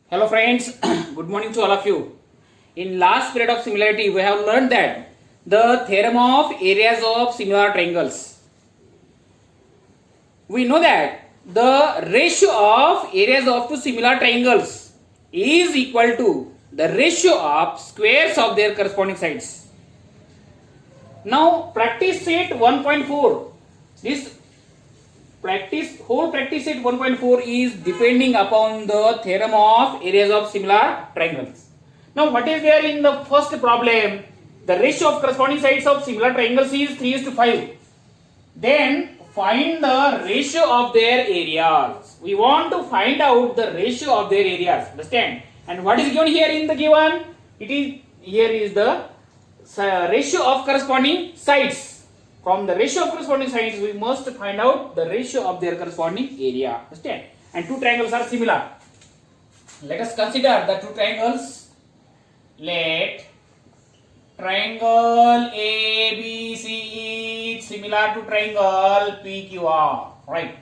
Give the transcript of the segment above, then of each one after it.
Hello friends, good morning to all of you. In last period of similarity, we have learned that the theorem of areas of similar triangles. We know that the ratio of areas of two similar triangles is equal to the ratio of squares of their corresponding sides. Now practice set 1.4. This whole practice set 1.4 is depending upon the theorem of areas of similar triangles. Now what is there in the first problem? The ratio of corresponding sides of similar triangles is 3:5. Then find the ratio of their areas. We want to find out the ratio of their areas. Understand? And what is given here in the given? Here is the ratio of corresponding sides. From the ratio of corresponding sides, we must find out the ratio of their corresponding area. Understand? And two triangles are similar. Let us consider the two triangles. Let triangle ABC is similar to triangle PQR. Right.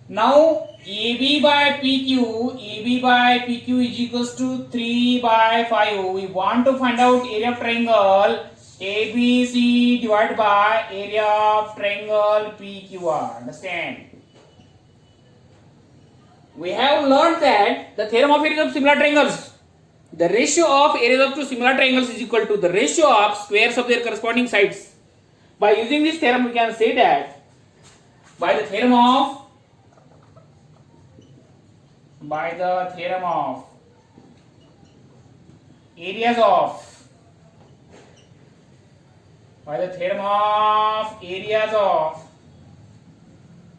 Now AB by PQ is equals to 3/5. We want to find out area of triangle ABC divided by area of triangle PQR. Understand? We have learned that the theorem of areas of similar triangles, the ratio of areas of two similar triangles is equal to the ratio of squares of their corresponding sides. By using this theorem, we can say that by the theorem of areas of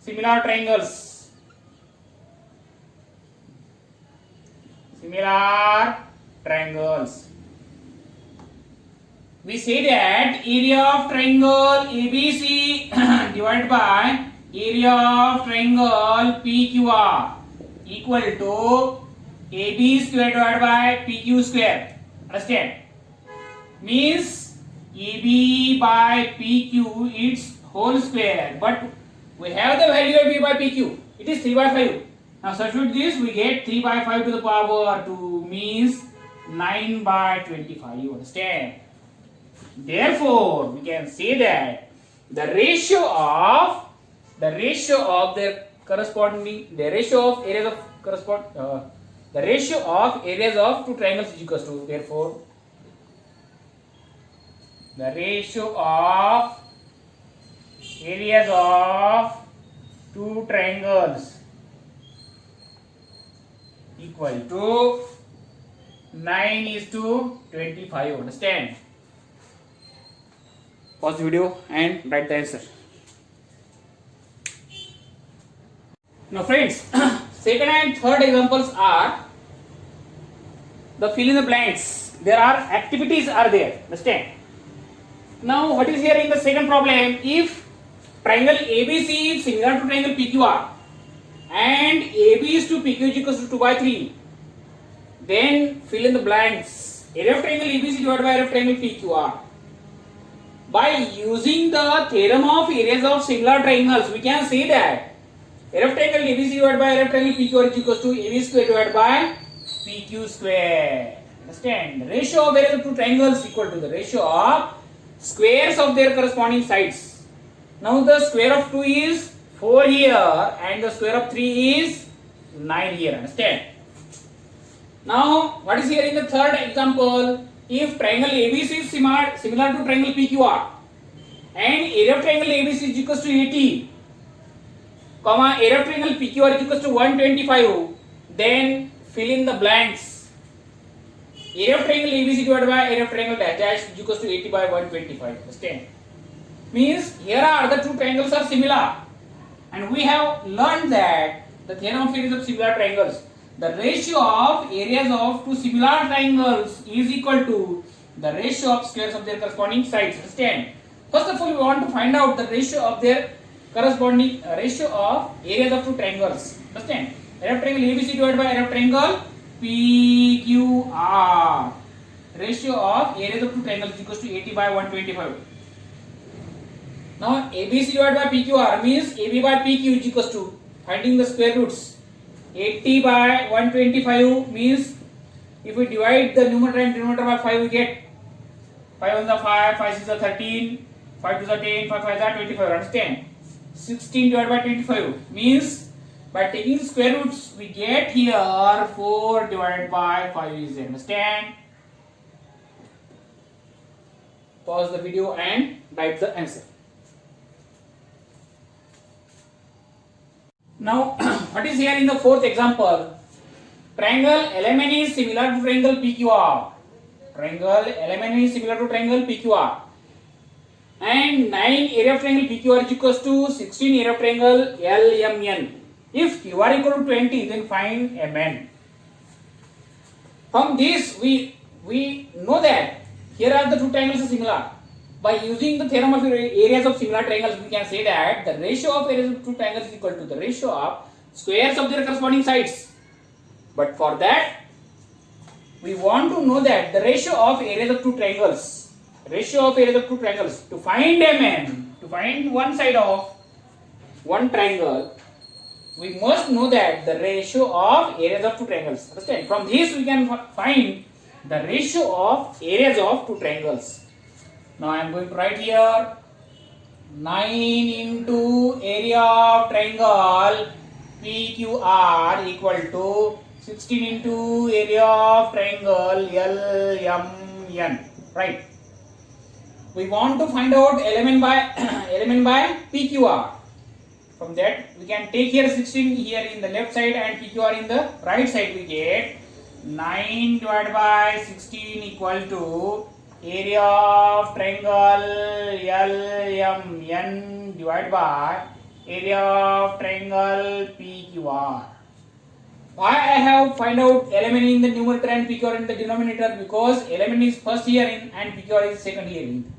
similar triangles, we say that area of triangle ABC divided by area of triangle PQR equal to AB square divided by PQ square. Understand? Means AB by PQ its whole square, but we have the value of AB by PQ. It is 3/5. Now substitute this, we get 3/5 to the power 2 means 9/25. You understand? Therefore, we can say that the ratio of areas of two triangles is equals to, therefore the ratio of areas of two triangles equal to 9:25. Understand? Pause the video and write the answer. Now friends, second and third examples are the fill in the blanks. There are activities are there. Understand? Now what is here in the second problem? If triangle ABC is similar to triangle PQR and AB is to PQ is equals to 2/3, then fill in the blanks. Area of triangle ABC divided by area of triangle PQR. By using the theorem of areas of similar triangles, we can say that area of triangle ABC divided by area of triangle PQR is equals to AB square divided by PQ square. Understand? The ratio of areas of two triangles equal to the ratio of squares of their corresponding sides. Now the square of 2 is 4 here and the square of 3 is 9 here. Understand? Now what is here in the third example? If triangle ABC is similar to triangle PQR and area of triangle ABC is equals to 80, area of triangle PQR is equals to 125, then fill in the blanks. Area of triangle ABC divided by area of triangle dash is equals to 80/125. Understand? Means here are the two triangles are similar, and we have learned that the theorem of areas of similar triangles, the ratio of areas of two similar triangles is equal to the ratio of squares of their corresponding sides. Understand? First of all, we want to find out the ratio of their corresponding ratio of areas of two triangles. Understand? Area of triangle ABC divided by area of triangle PQR. Ratio of areas of two triangles is equals to 80/125. Now ABC divided by PQR means AB by PQ is equals to, finding the square roots, 80 by 125 means if we divide the numerator and denominator by 5, we get 5 on the 5, 5 6 the 13, 5 to the 10, 5 5 the 25. Understand? 16 divided by 25 means by taking square roots we get here 4 divided by 5 is there. Understand? Pause the video and write the answer. Now, what is here in the fourth example? Triangle LMN is similar to triangle PQR. Triangle LMN is similar to triangle PQR. And 9 area of triangle PQR is equals to 16 area of triangle LMN. If QR equal to 20, then find MN. From this, we know that here are the two triangles are similar. By using the theorem of areas of similar triangles, we can say that the ratio of areas of two triangles is equal to the ratio of squares of their corresponding sides. But for that, we want to know that the ratio of areas of two triangles. Ratio of areas of two triangles. To find MN, to find one side of one triangle, we must know that the ratio of areas of two triangles. Understand? From this, we can find the ratio of areas of two triangles. Now I am going to write here 9 into area of triangle PQR equal to 16 into area of triangle LMN. Right. We want to find out element by PQR. From that we can take here 16 here in the left side and PQR in the right side. We get 9 divided by 16 equal to area of triangle LMN divided by area of triangle PQR. Why I have find out element in the numerator and PQR in the denominator? Because element is first here in and PQR is second here in.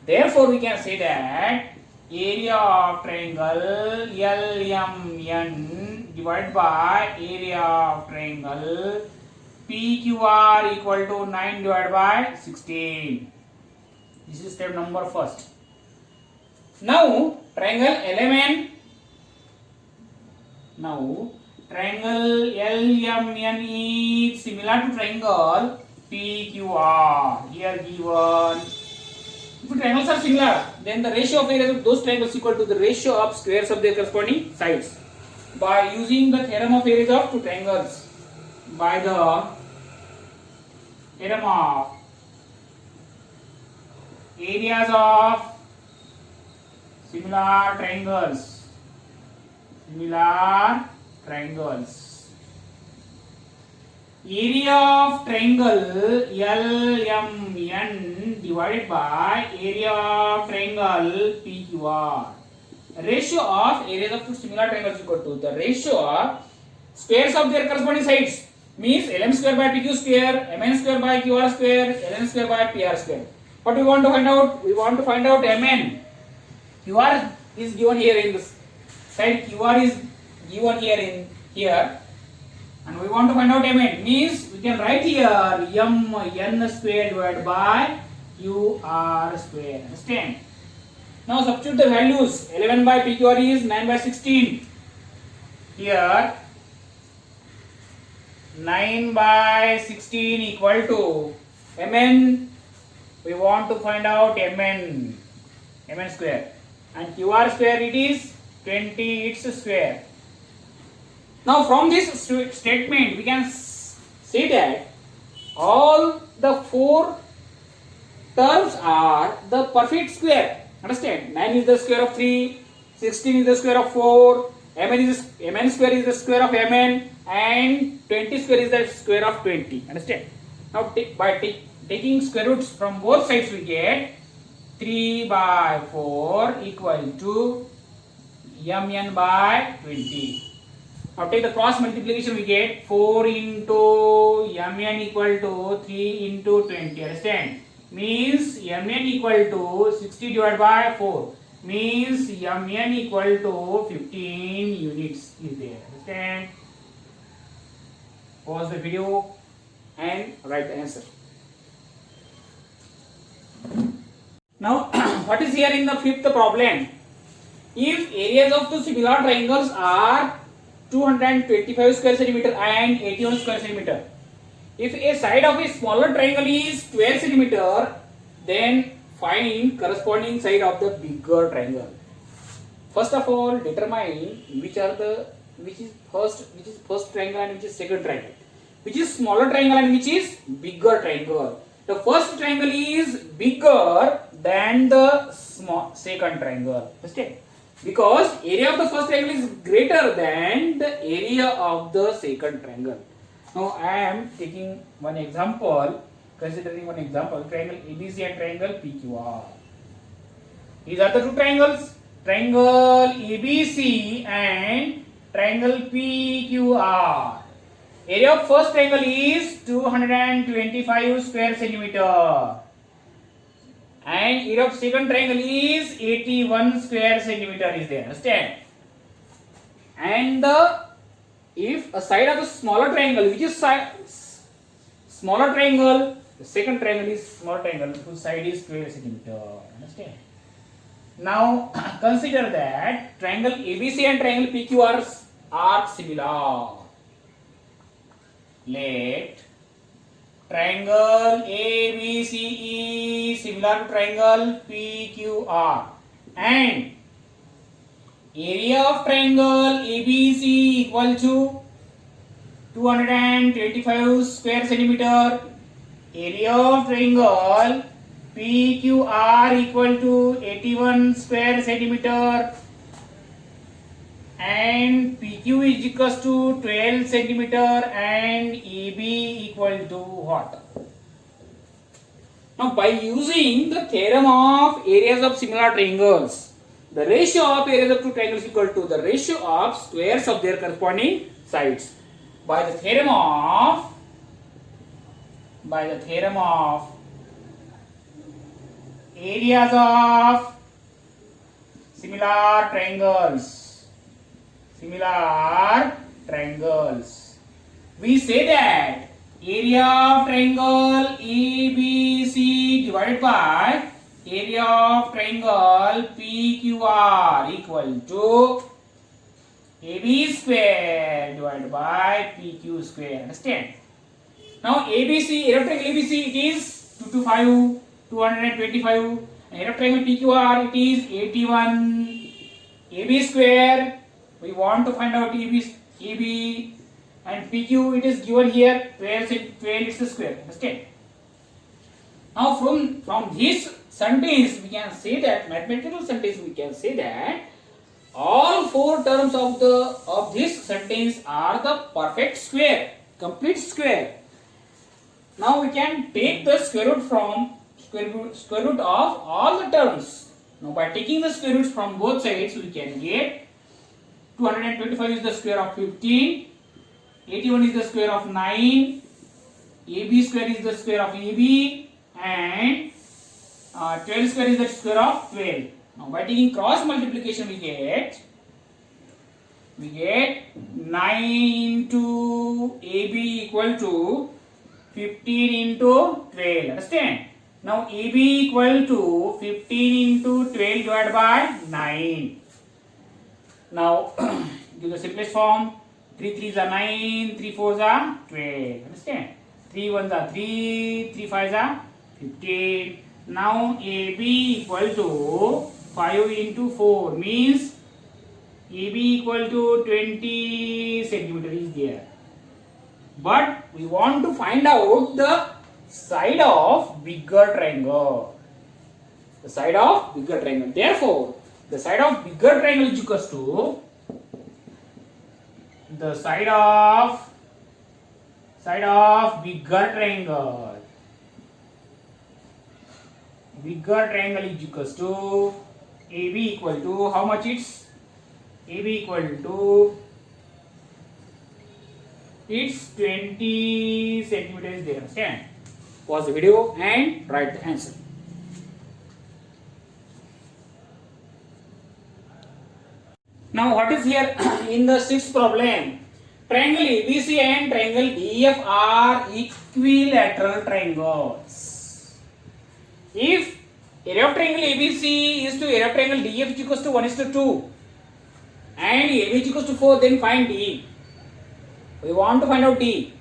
Therefore, we can say that area of triangle LMN divided by area of triangle PQR equal to 9 divided by 16. This is step number first. Now, triangle LMN. Now, triangle LMN is similar to triangle PQR. Here given. If the triangles are similar, then the ratio of areas of those triangles equal to the ratio of squares of their corresponding sides. By using the theorem of areas of two triangles, by the theorem of areas of similar triangles, area of triangle LMN divided by area of triangle PQR. Ratio of areas of two similar triangles equal to the ratio of squares of their corresponding sides. Means LM square by PQ square, MN square by QR square, LN square by PR square. What we want to find out? We want to find out MN. QR is given here in this side. QR is given here in here. And we want to find out MN. Means we can write here MN square divided by QR square. Understand? Now substitute the values. 11 by PQR is 9 by 16. Here 9 by 16 equal to MN. We want to find out MN square. And QR square it is 20 its square. Now from this statement we can say that all the four terms are the perfect square. Understand? 9 is the square of 3, 16 is the square of 4, MN square is the square of MN, and 20 square is the square of 20. Understand? Now by taking square roots from both sides we get 3 by 4 equal to MN by 20. Now take the cross multiplication, we get 4 into MN equal to 3 into 20. Understand? Means MN equal to 60 divided by 4. Means MN equal to 15 units is there. Understand? Pause the video and write the answer. Now, what is here in the fifth problem? If areas of two similar triangles are 225 square centimeter and 81 square centimeter. If a side of a smaller triangle is 12 centimeter, then find corresponding side of the bigger triangle. First of all, determine which is first triangle and which is second triangle. Which is smaller triangle and which is bigger triangle. The first triangle is bigger than the second triangle. Understand? Because area of the first triangle is greater than the area of the second triangle. Now I am taking one example, considering one example, triangle ABC and triangle PQR. These are the two triangles, triangle ABC and triangle PQR. Area of first triangle is 225 square centimeter. And area of second triangle is 81 square centimeter is there. Understand? And if a side of a smaller triangle, which is smaller triangle, the second triangle is smaller triangle whose side is 12 centimeter. Understand? Now consider that triangle ABC and triangle PQR are similar. Let triangle ABC is similar to triangle PQR and area of triangle ABC equal to 225 square centimeter. Area of triangle PQR equal to 81 square centimeter. And PQ is equals to 12 centimeter and AB equal to what? Now by using the theorem of areas of similar triangles, the ratio of areas of two triangles is equal to the ratio of squares of their corresponding sides. By the theorem of areas of similar triangles, we say that area of triangle ABC divided by area of triangle PQR equal to AB square divided by PQ square. Understand? Now ABC, area of triangle ABC, it is 225, 225. Area of triangle PQR, it is 81. AB square, we want to find out AB and PQ, it is given here 12 is the square. Understand? Now from this sentence we can say that, mathematical sentence we can say that all four terms of this sentence are the perfect square, complete square. Now we can take the square root of all the terms. Now by taking the square roots from both sides, we can get 225 is the square of 15, 81 is the square of 9, AB square is the square of AB, and 12 square is the square of 12. Now by taking cross multiplication, we get 9 into AB equal to 15 into 12. Understand? Now AB equal to 15 into 12 divided by 9. Now give the simplest form. 3 3s are 9, 3 4s are 12. Understand? 3 1s are 3, 3 5s are 15. Now AB equal to 5 into 4 means AB equal to 20 centimeter is there. But we want to find out the side of bigger triangle. The side of bigger triangle. Therefore, the side of bigger triangle is equals to the side of bigger triangle. Bigger triangle is equals to AB equal to how much it's? AB equal to it's 20 centimeters there. Understand? Pause the video and write the answer. Now what is here in the sixth problem? Triangle ABC and triangle DEF are equilateral triangles. If area of triangle ABC is to area of triangle DEF is equals to 1:2, and AB is equals to 4, then find D. We want to find out D.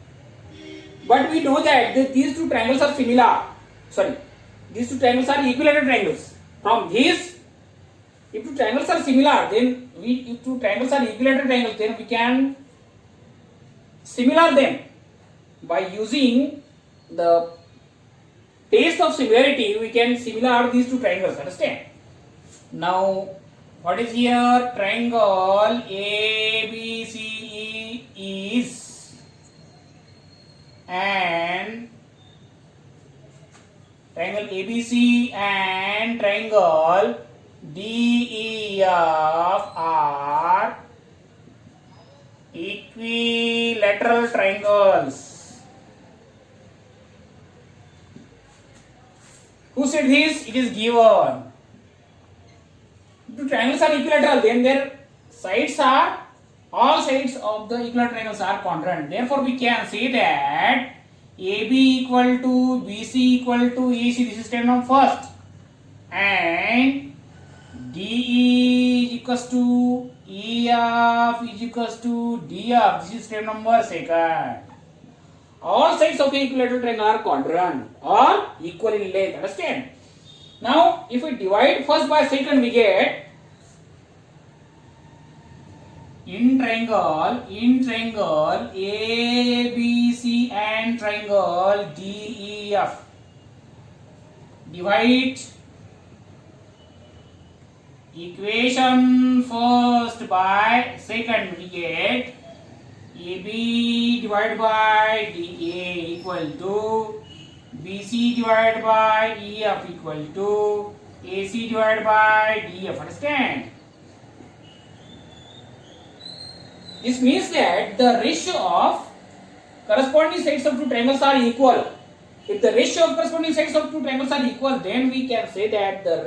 But we know that these two triangles are similar. Sorry, these two triangles are equilateral triangles. From these, if two triangles are similar, then if two triangles are equilateral triangles, then we can similar them by using the test of similarity. We can similar these two triangles. Understand? Now, what is here? Triangle ABCE is and triangle ABC and triangle DEF are equilateral triangles. Who said this? It is given. Two triangles are equilateral, then their sides are, all sides of the equilateral triangles are congruent. Therefore, we can say that AB equal to BC equal to AC, this is step number first, and DE is equals to EF is equals to DF, this is step number second. All sides of the equilateral triangle are congruent or equal in length. Understand? Now, if we divide first by second, we get in triangle ABC and triangle DEF. Divide equation first by second, we get AB divided by DA equal to BC divided by EF equal to AC divided by DF. Understand? This means that the ratio of corresponding sides of two triangles are equal. If the ratio of corresponding sides of two triangles are equal, then we can say that the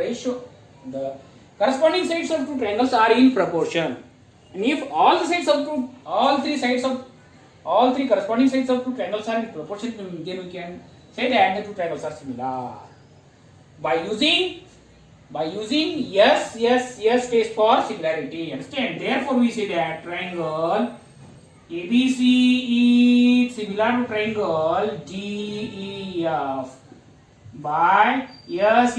corresponding sides of two triangles are in proportion. And if all three corresponding sides of two triangles are in proportion, then we can say that the two triangles are similar. By using yes test for similarity. Understand? Therefore, we say that triangle ABC is similar to triangle DEF by yes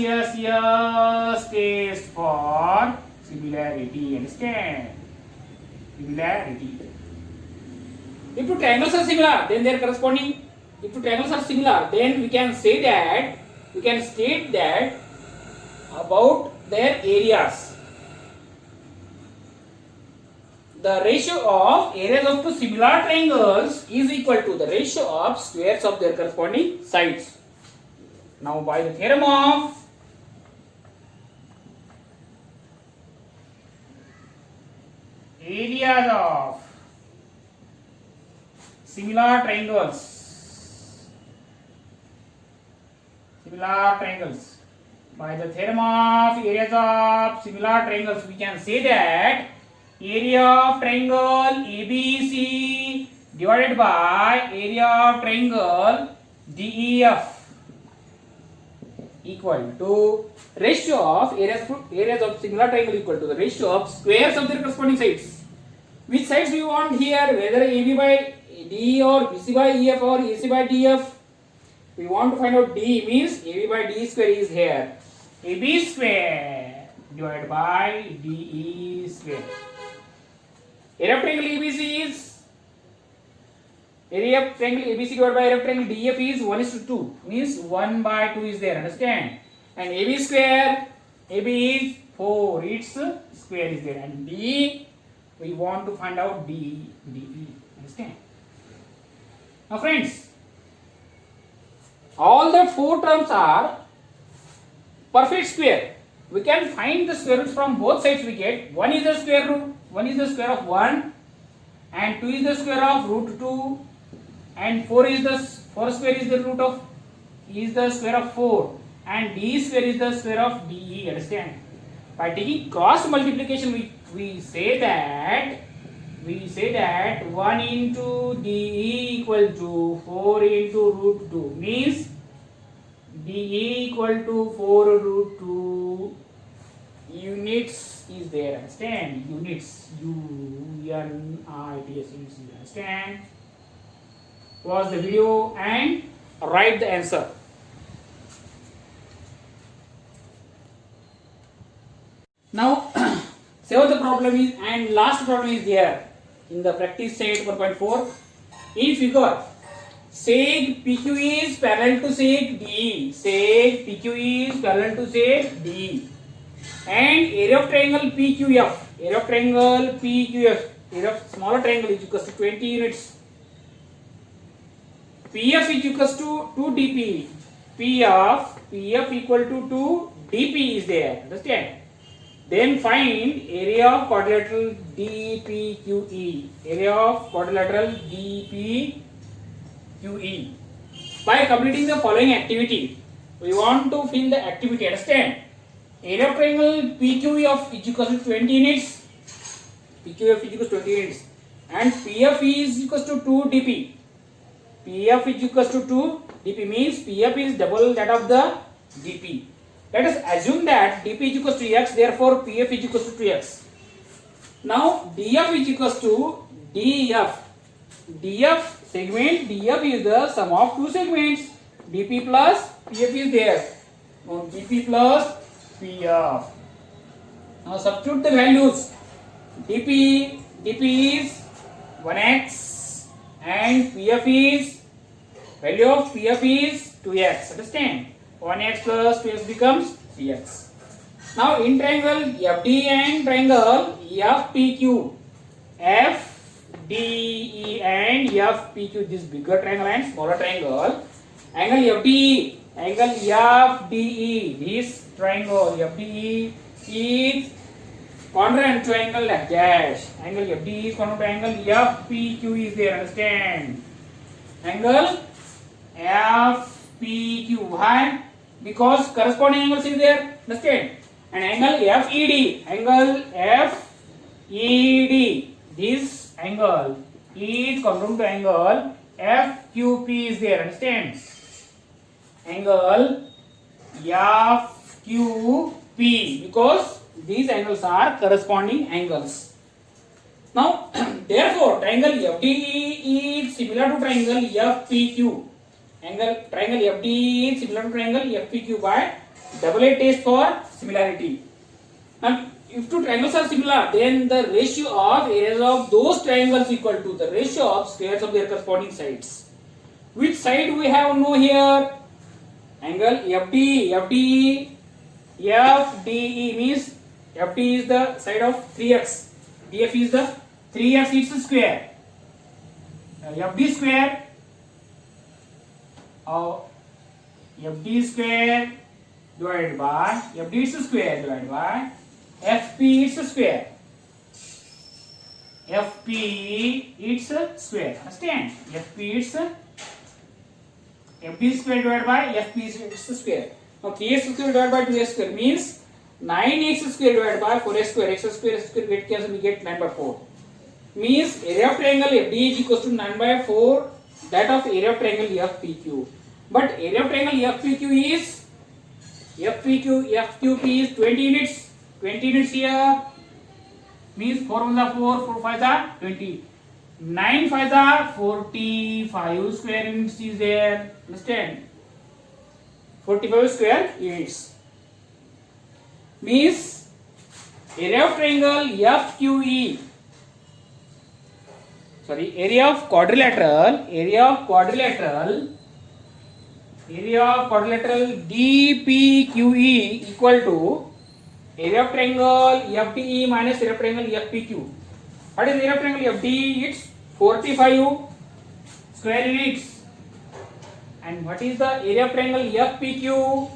test for similarity. Understand? Similarity. If two triangles are similar, then their corresponding. If two triangles are similar, then we can say that state that about their areas. The ratio of areas of two similar triangles is equal to the ratio of squares of their corresponding sides. Now, by the theorem of areas of similar triangles, by the theorem of areas of similar triangles, we can say that area of triangle ABC divided by area of triangle DEF equal to ratio of areas of similar triangle equal to the ratio of squares of their corresponding sides. Which sides we want here? Whether AB by DE or BC by EF or AC by DF. We want to find out D, means AB by D square is here. AB square divided by DE square. Area of triangle ABC is area of triangle ABC divided by area of triangle DF is 1:2, means 1 by 2 is there. Understand? And AB square, AB is 4, its square is there, and D we want to find out DE. Understand? Now, friends, all the four terms are perfect square. We can find the square roots from both sides. We get 1 is the square root, 1 is the square of 1, and 2 is the square of root 2, and 4 square is the root of the square of 4, and D square is the square of DE. Understand? By taking cross multiplication, we say that 1 into DE equal to 4 into root 2, means DE equal to 4 root 2 units is there. Understand? Units. U-N-I-T-S. Units. Understand? Pause the video and write the answer. Now, seventh problem is and last problem is there in the practice set 1.4. In figure, seg PQ is parallel to seg DE. Seg PQ is parallel to seg DE. And area of triangle PQF. Area of triangle PQF. Area of smaller triangle is equals to 20 units. PF is equals to 2 DP. PF equal to 2 DP is there. Understand? Then find area of quadrilateral DPQE. Area of quadrilateral DPQE. By completing the following activity, we want to fill the activity. Understand? Area of triangle PQF is equal to 20 units. PQF is equal to 20 units. And PF is equal to 2 DP. PF is equal to 2 DP means PF is double that of the DP. Let us assume that DP is equal to x, therefore PF is equal to 2x. Now DF is equal to DF. DF segment, DF is the sum of two segments. DP plus PF is there. Now DP plus PF. Now substitute the values. DP is 1x and PF is value of PF is 2x. Understand? 1x plus 2x becomes 3x. Now in triangle FD and triangle FPQ, FDE and FPQ, this bigger triangle and smaller triangle, angle FDE, this triangle FDE is congruent to angle dash. Angle FDE is congruent to angle FPQ is there. Understand? Angle FPQ. Why? Because corresponding angles is there. Understand? And angle FED. Angle FED. This angle is congruent to angle FQP is there. Understand? Angle FQP. Because these angles are corresponding angles. Now, therefore, triangle FDE is similar to triangle FPQ. Triangle FDE is similar to triangle FPQ by double A test for similarity. Now, if two triangles are similar, then the ratio of areas of those triangles equal to the ratio of squares of their corresponding sides. Which side we have no here? Angle FDE means FD is the side of 3x. DF is the 3x, it's a square. FD square. FD square divided by FD is a square divided by FP is a square. FP it's a square. Understand? FP it's a FD square divided by FP is a square. Now 3x square divided by 2x square means 9x square divided by 4x square. X square get cancelled, we get 9 by 4. Means area of triangle FD is equals to 9 by 4 that of area of triangle FPQ. But area of triangle FQP is 20 units. 20 units here means 4 1 are 4, 4 5 are 20. 9 5 are 45 square units is there. Understand? 45 square units. Means area of triangle FQE. Sorry, area of quadrilateral DPQE equal to area of triangle FDE minus area of triangle FPQ. What is area of triangle FDE? It's 45 square units. And what is the area of triangle FPQ?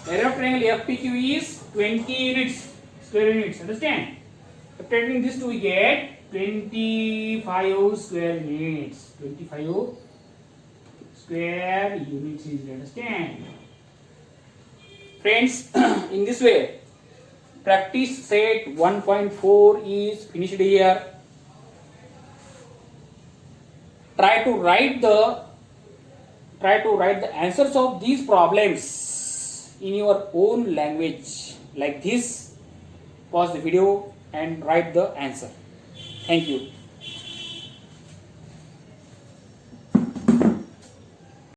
Area of triangle FPQ is 20 units, square units. Understand? Subtracting this two, we get 25 square units. 25 square units is there. Understand? Friends, in this way, practice set 1.4 is finished here. Try to write the answers of these problems in your own language like this. pause the video and write the answer. Thank you.